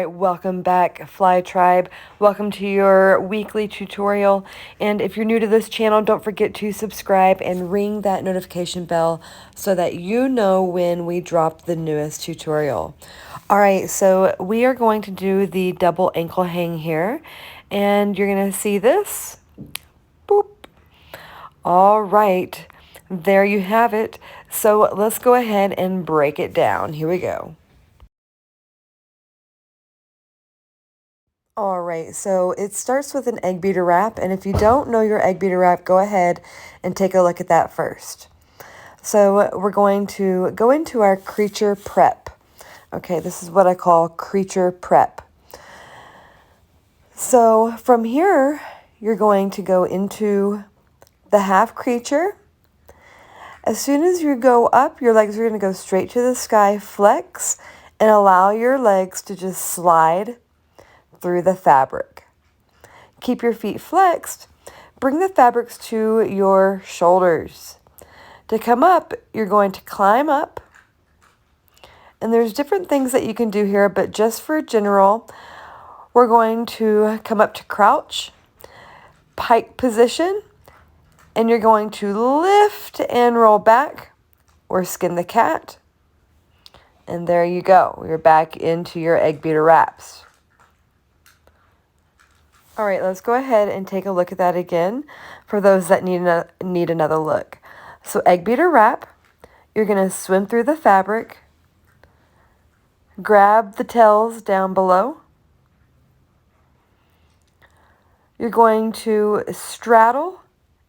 right, welcome back, Fly Tribe. Welcome to your weekly tutorial. And if you're new to this channel, don't forget to subscribe and ring that notification bell so that you know when we drop the newest tutorial. All right, so we are going to do the double ankle hang here. And you're going to see this. Boop. All right, there you have it. So let's go ahead and break it down. Here we go. All right, so it starts with an egg beater wrap, and if you don't know your egg beater wrap, go ahead and take a look at that first. So we're going to go into our creature prep. Okay, this is what I call creature prep. So from here, you're going to go into the half creature. As soon as you go up, your legs are going to go straight to the sky, flex, and allow your legs to just slide through the fabric. Keep your feet flexed. Bring the fabrics to your shoulders. To come up, you're going to climb up. And there's different things that you can do here, but just for general, we're going to come up to crouch, pike position, and you're going to lift and roll back or skin the cat. And there you go. You're back into your egg beater wraps. All right, let's go ahead and take a look at that again for those that need another look. So egg beater wrap, you're going to swim through the fabric, grab the tails down below. You're going to straddle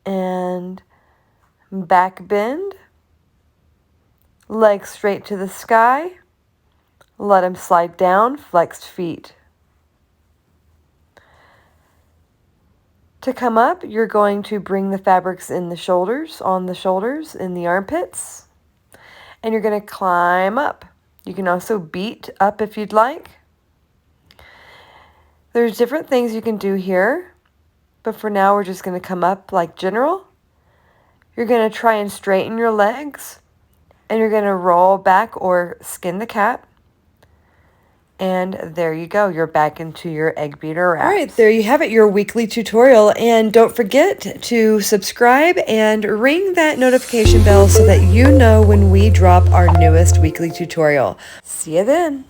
and back bend, legs straight to the sky, let them slide down, flexed feet. To come up, you're going to bring the fabrics in the shoulders, on the shoulders, in the armpits, and you're going to climb up. You can also beat up if you'd like. There's different things you can do here, but for now we're just going to come up like general. You're going to try and straighten your legs, and you're going to roll back or skin the cat. And there you go. You're back into your egg beater wraps. All right, there you have it, your weekly tutorial. And don't forget to subscribe and ring that notification bell so that you know when we drop our newest weekly tutorial. See you then.